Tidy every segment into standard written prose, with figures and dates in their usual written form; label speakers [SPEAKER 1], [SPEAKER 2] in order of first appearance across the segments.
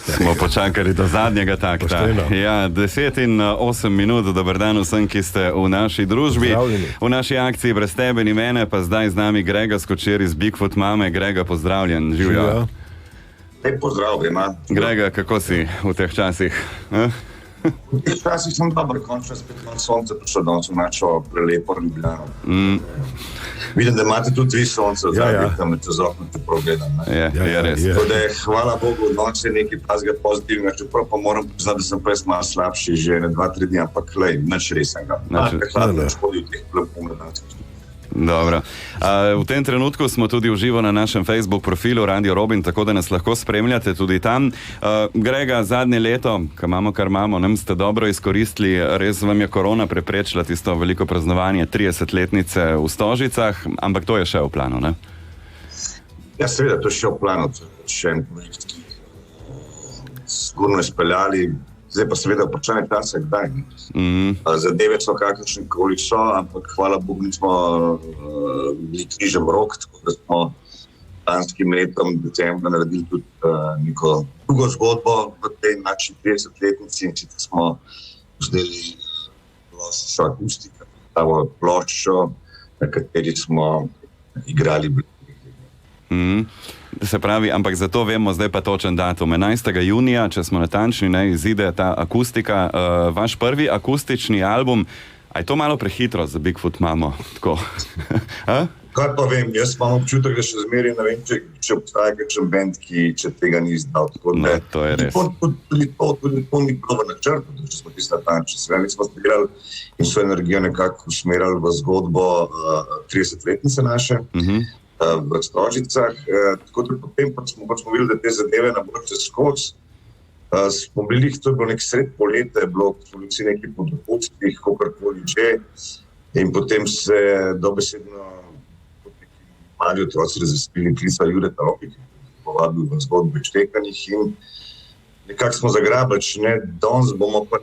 [SPEAKER 1] Smo počakali do zadnjega takta. Ja, 10 in 8 minut, dober dan vsem, ki ste v naši družbi. V naši akciji Brez tebe ni mene, pa zdaj z nami Grega Skočer iz Bigfoot mame. Grega, pozdravljen. Živjo.
[SPEAKER 2] Lep pozdrav, ima.
[SPEAKER 1] Grega, kako si v teh časih?
[SPEAKER 2] V teh časih sem dobro, končno spet na sonce prišel danes v našo prelepo Ljubljano. Vidim, da imate tudi vi sonce, tam me čez okno te progledam.
[SPEAKER 1] Je res.
[SPEAKER 2] Tako da je, hvala Bogu, noč je nekaj pazga pozitivnega, čeprav pa moram priznati, da sem pa malo slabši že 2-3 dni, ampak lej, nič resenega. Hladno škodi v teh plempomedanskih.
[SPEAKER 1] Dobro. V tem trenutku smo tudi v živo na našem Facebook profilu Radio Robin, tako da nas lahko spremljate tudi tam. Grega, zadnje leto, ko imamo kar imamo, nam ste dobro izkoristili, res vam je korona preprečila tisto veliko praznovanje 30-letnice v Stožicah, ampak to je še v planu, ne?
[SPEAKER 2] Ja, seveda, to je še v planu, še en projekt, ki sigurno izpeljali. Zdaj pa seveda vprašanje časa, kdaj. Zadeve so kakršne koli so, ampak hvala Bogu nismo bili križem rok, tako da smo lanskim letom decembra naredili tudi neko drugo zgodbo v tej naši 30-letnici, in sicer smo vzeli ploščo akustika, ploščo, na kateri smo igrali
[SPEAKER 1] Se pravi, ampak zato vemo zdaj pa točen datum. 11. junija, če smo natančni, izide ta akustika. Vaš prvi akustični album, a je to malo prehitro za Bigfoot mamo? Tako.
[SPEAKER 2] Kaj pa vem, jaz imam občutek, da še zmeraj ne vem, če obstaja kakšen band, ki če tega ni izdal.
[SPEAKER 1] No, to je res.
[SPEAKER 2] Tudi to ni bilo v načrtu, če smo tisti natančni. Mi smo igrali in so energijo nekako usmerjali v zgodbo 30-letnice naše. V Stožicah, tako da potem smo videli, da te zadeve ne bodo čez skozi. Smo bili, to je bilo nek sred poleta, je bilo vsi neki po dohodkih, kakorkoli že, in potem se dobesedno mali otroci razvespili Krisa Jureta Robi, ki je povabil v zgodbe Čtekanjih, in nekako smo zagrabili, če ne danes bomo pa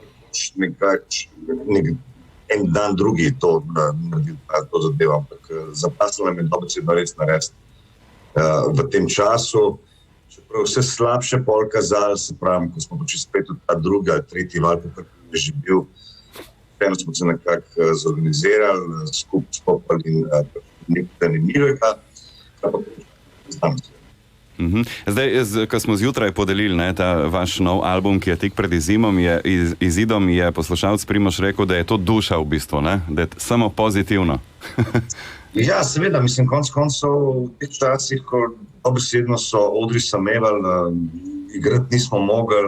[SPEAKER 2] en dan drugi to naredili, to zadevo, ampak zapasilo nam je dobesedno res narediti v tem času. Čeprav vse slabše pol kazali, se pravi, ko smo počeli spet v ta druga, tretji val, kakor je že bil, eno smo se nekako zorganizirali, skupaj skopali in nekaj zanimivega, pa znam se.
[SPEAKER 1] Zdaj, ko smo zjutraj podelili ta vaš nov album, ki je tik pred izidom, je poslušalec Primož rekel, da je to duša v bistvu, ne? Da je samo pozitivno.
[SPEAKER 2] Ja, seveda, mislim, konc koncev v teh časih, ko dobesedno so odri samevali, igrati nismo mogli,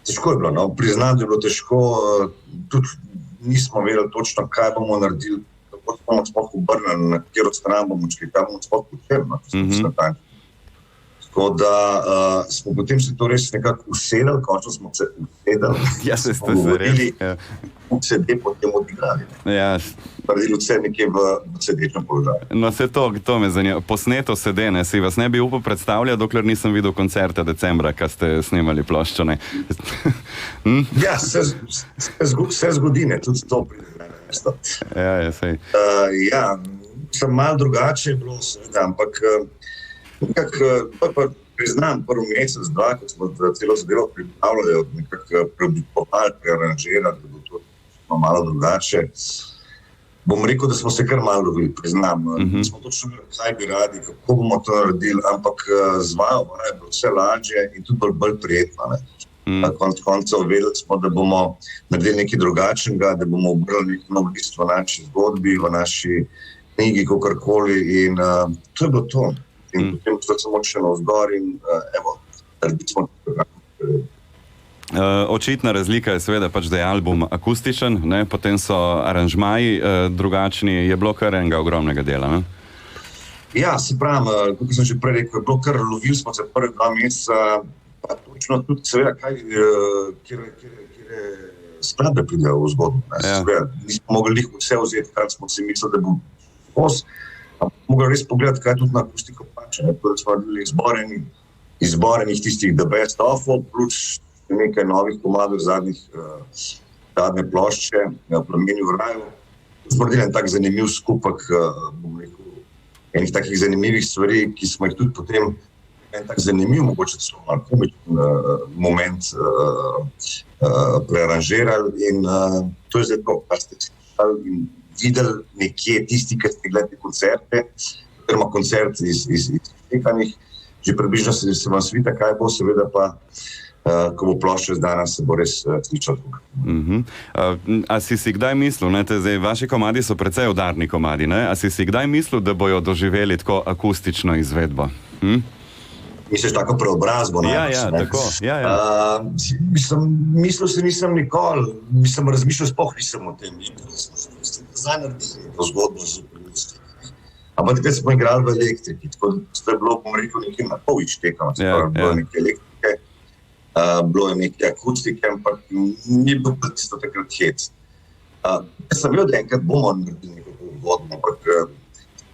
[SPEAKER 2] težko je bilo, no? Priznati je bilo težko, tudi nismo vedeli točno, kaj bomo naredili, kako smo sploh obrnili, na katero stran bomo šli, kaj bomo sploh počeli. Tako da smo potem se to res nekako usedali, končno smo se usedali,
[SPEAKER 1] smo govorili,
[SPEAKER 2] CD potem odigrali. Naredili vse nekje v sedečem položaju.
[SPEAKER 1] No, se to me zanima. Posneto CD, si vas ne bi upal predstavljati, dokler nisem videl koncerta decembra, ko ste snimali ploščo, ne?
[SPEAKER 2] Ja, se zgodi, ne, tudi to pride na mesto. Ja, sem malo drugače je bilo, seveda, ampak nekako priznam prvi mesec, dva, ko smo celo zadevo pripravljali, nekako preoblikovali, prearanžirali, da bo to malo drugače. Bom rekel, da smo se kar malo lovili, priznam. Smo točno vedeli, kaj bi radi, kako bomo to naredili, ampak z vajo je bilo vse lažje in tudi bolj prijetno. Na koncev vedeli smo, da bomo naredili nekaj drugačnega, da bomo obrali nek nov list v naši zgodbi, v naši knjigi, kakorkoli, in to je bilo to. In potem smo še navzgor in evo, naredili smo to.
[SPEAKER 1] Očitna razlika je seveda pač, da je album akustičen, ne? Potem so aranžmaji drugačni, je bilo kar enega ogromnega dela, ne?
[SPEAKER 2] Ja, se pravim, kot sem že prej rekel, je bilo kar, lovili smo se prve 2 meseca, pa točno tudi seveda, kjer skladbe pridejo v zgodbo. Nismo mogli vse vzeti, kar smo si mislili, da bo pos, ampak mogli res pogledati, kaj tudi na akustiko pače. Tako da smo naredili izborenih tistih The Best Of-ov, plus nekaj novih komadov zadnje plošče, Plameni v raju. Smo naredili en tak zanimiv skupek, bom rekel, enih takih zanimivih stvari, ki smo jih tudi potem En tak zanimiv, mogoče celo malo komičen moment prearanžirali in to je zdaj to, kar ste slišali in videli nekje tisti, ki ste gledali koncerte, oziroma koncert iz Tekanih, že približno se vam svita, kaj bo, seveda pa, ko bo plošča izdana, se bo res slišal tukaj.
[SPEAKER 1] A si kdaj mislil, zdaj, vaši komadi so precej udarni komadi, ne? A si kdaj mislil, da bojo doživeli tako akustično izvedbo?
[SPEAKER 2] Misliš tako preobrazbo?
[SPEAKER 1] Ja, tako.
[SPEAKER 2] Mislil se nisem nikoli, razmišljal sploh nisem o tem. Zdaj naredili to zgodbo z upravosti. Ampak takrat smo igrali v elektriki, tako da je bilo, bom rekel, nekaj na pol ištekam. Bilo je nekaj elektrike, bilo je nekaj akustike, ampak ni bilo tisto takrat hec. Sem bil, da enkrat bomo naredili nekaj zgodbo, ampak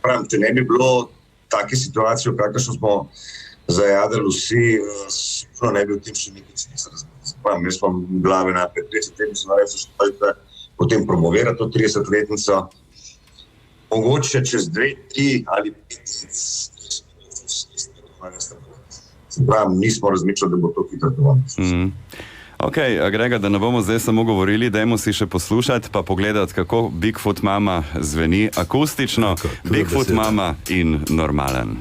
[SPEAKER 2] pravim, če ne bi bilo take situacije, v kakršno smo zajadrali vsi, sigurno ne bi v tem še nekaj cenice razmišljali. Jaz imam glave napred 30 let, sem naredil što potem promovirati to 30-letnico. Mogoče čez 2, 3 ali 5 se pravim, nismo razmišljali, da bo to hitro dovolj.
[SPEAKER 1] Ok, Grega, da ne bomo zdaj samo govorili, dajmo si še poslušati pa pogledati, kako Bigfoot Mama zveni akustično. Bigfoot Mama in Normalen.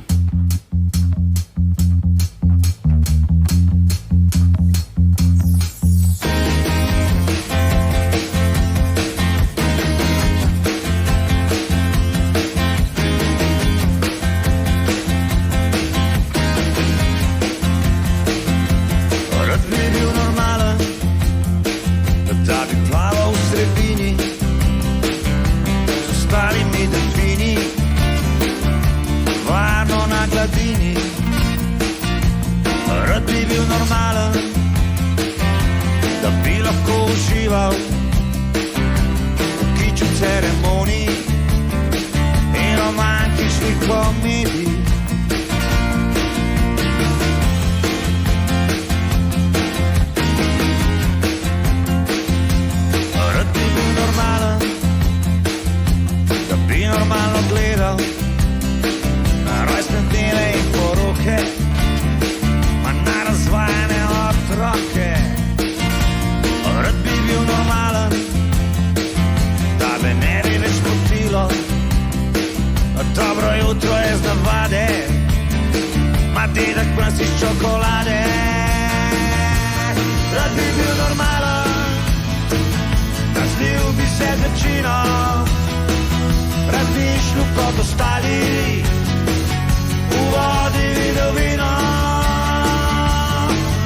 [SPEAKER 3] Rad bi bil normalen, da bi lahko užival v kiču ceremonij in romantičnih komedij. Rad bi bil normalen, da bi normalno gledal na rojstne dneve in poroke, na razvajene otroke. Rad bi bil normalen, da me ne bi več motilo. Dobro jutro je z navade, ma dedek prsi iz čokolade. Rad bi bil normalen, razlil bi se z večino, razmišljal kot ostali, v vodi videl vino.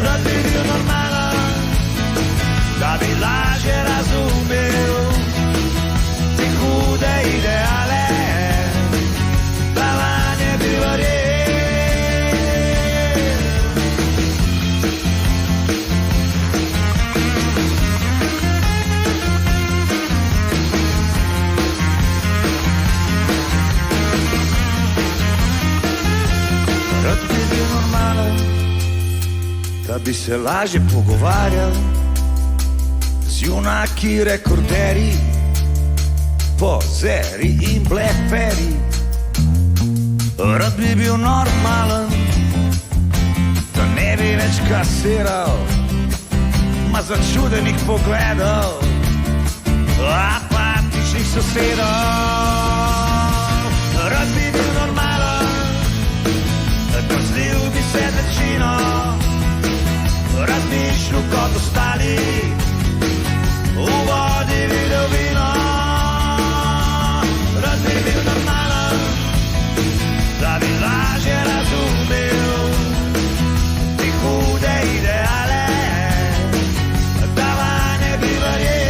[SPEAKER 3] Rad bi bil normalen, da bi lažje razumel te hude ideale, da vanje bi verjel. Rad bi bil normalen, da bi se lažje pogovarjal z junaki, rekorderji, pozeri in bleferi. Rad bi bil normalen, da ne bi več kasiral, ma začudenih pogledov, apatičnih sosedov. Rad bi bil normalen, da zlil bi se večino, razmišljal kot ostali, v vodi videl vino. Rad bi bil normalen, da bi lažje razumel te hude ideale, da vanje bi verjel.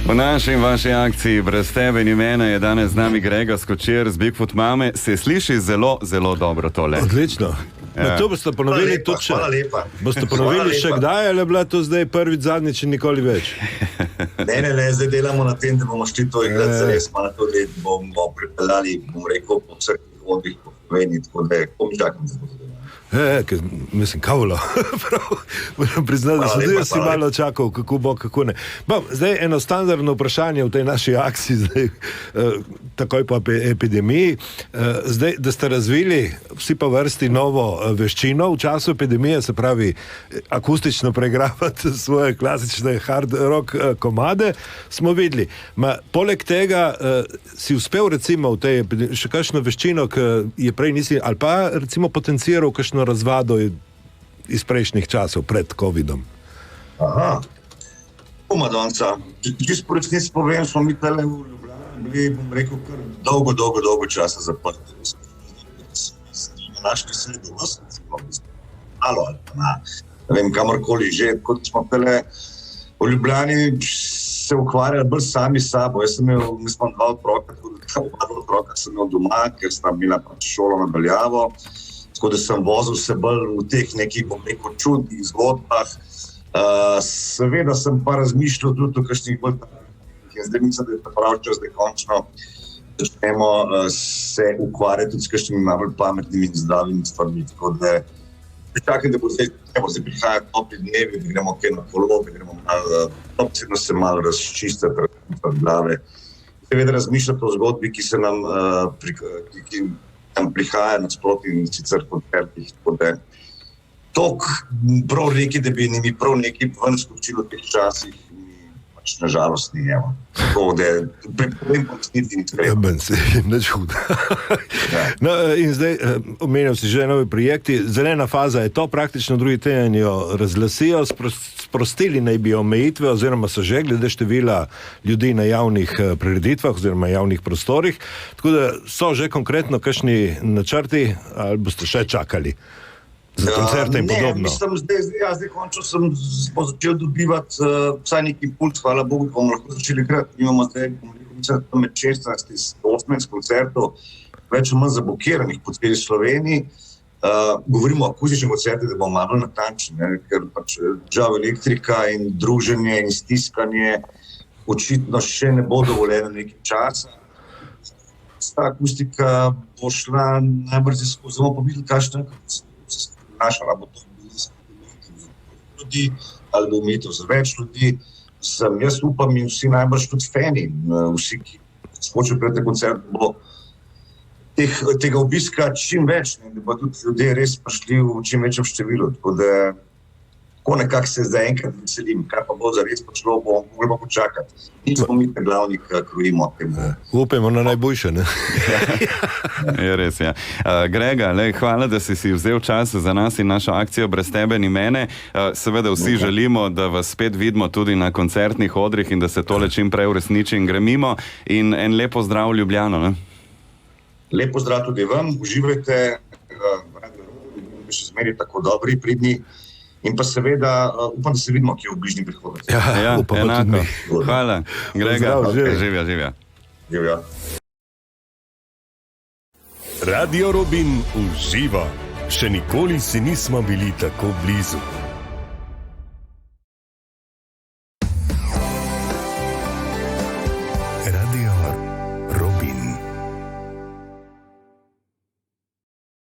[SPEAKER 1] V naši in vaši akciji Brez tebe ni mene je danes z nami Grega Skočir z Bigfoot Mame. Se sliši zelo, zelo dobro tole.
[SPEAKER 4] Odlično. Ja. To boste ponovili tudi še.
[SPEAKER 2] Hvala lepa.
[SPEAKER 4] Boste ponovili še kdaj, ali je bila to zdaj prvič, zadnjič in nikoli več?
[SPEAKER 2] Ne, zdaj delamo na tem, da bomo šli to igrati zares, malo tudi bomo pripeljali, bom rekel, po vseh odbih po Sloveniji, tako da kom čakam, da bo to delali.
[SPEAKER 4] Mislim, kavlo. Moram priznati, da sem tudi si malo čakal, kako bo, kako ne. Zdaj, eno standardno vprašanje v tej naši akciji, zdaj, takoj po epidemiji, zdaj, da ste razvili vsi pa vrsti novo veščino v času epidemije, se pravi, akustično preigravati svoje klasične hard rock komade, smo videli. Poleg tega si uspel recimo v tej epidemiji še kakšno veščino, ki je prej nisi, ali pa recimo potenciral kakšno razvado iz prejšnjih časov, pred COVID-om.
[SPEAKER 2] Aha. Madonca. Čisto po resnici povem, smo mi tale v Ljubljani bili, bom rekel, kar dolgo časa zaprti. Našli se do vas, malo ali pa ne vem, kamorkoli že, kot smo tale v Ljubljani se ukvarjali bolj sami s sabo. Mi smo dva otroka sem imel doma, ker sta bila šolo nadaljavo. Tako da sem vozil se bolj v teh nekih, bom rekel, čudnih zgodbah. Seveda sem pa razmišljal tudi o kakšnih bolj takih. Zdaj mislim, da je prav čas, da končno začnemo se ukvarjati tudi s kakšnimi malo pametnimi in zdravimi stvarmi. Tako da čakam, da bo zdaj prihajajo topli dnevi, da gremo kaj na kolo, da gremo malo, se malo razčistiti v glave. Seveda razmišljati o zgodbi, ki se nam tam prihaja nasproti in sicer koncertih, tako da prav neki, da bi mi prav neki ven skočilo v teh časih, pač nažalost ni, evo. Tako da pripravim pa resnici ni treba.
[SPEAKER 4] Nič huda. No, in zdaj, omenjal si že novi projekti, zelena faza je to, praktično drugi teden jo razglasijo, sprostili naj bi omejitve, oziroma so že glede števila ljudi na javnih prireditvah oziroma javnih prostorih, tako da so že konkretno kakšni načrti, ali boste še čakali za koncerte in podobno?
[SPEAKER 2] Mislim, zdaj končno sem začel dobivati vsaj neki puls, hvala Bogu, bomo lahko začeli igrati. Imamo zdaj, med 16 in 18 koncertov, več ali manj zablokiranih po celi Sloveniji. Govorimo o akustičnih koncertih, da bomo malo natančni, ker pač žal elektrika in druženje in stiskanje očitno še ne bo dovoljeno nekaj časa. Ta akustika bo šla najbrž skozi, bomo pa videli, kakšna naša, ali bo to ljudi, ali bo umetel za več ljudi. Jaz upam in vsi najbrž tudi fani, vsi, ki skočijo pred koncert, bo tega obiska čim več, da bo tudi ljudje res prišli v čim večjem številu. Tako da nekako se zdaj enkrat veselim, kaj pa bo zares počelo, bomo pa počakati. Mi smo mi te glavni, ki krojimo temu.
[SPEAKER 4] Upajmo na najboljše, ne?
[SPEAKER 1] Je res, ja. Grega, hvala, da si vzel čas za nas in našo akcijo Brez tebe ni mene. Seveda vsi želimo, da vas spet vidimo tudi na koncertnih odrih in da se tole čim prej uresniči in gremimo. In en lep pozdrav v Ljubljano, ne?
[SPEAKER 2] Lep pozdrav tudi vam, uživajte, še zmeri tako dobri, pridni. In pa seveda upam, da se vidimo, ki je v bližnji prihodnosti.
[SPEAKER 1] Ja, enako. Hvala, Grega. Živja.
[SPEAKER 5] Radio Robin uživa. Še nikoli si nismo bili tako blizu.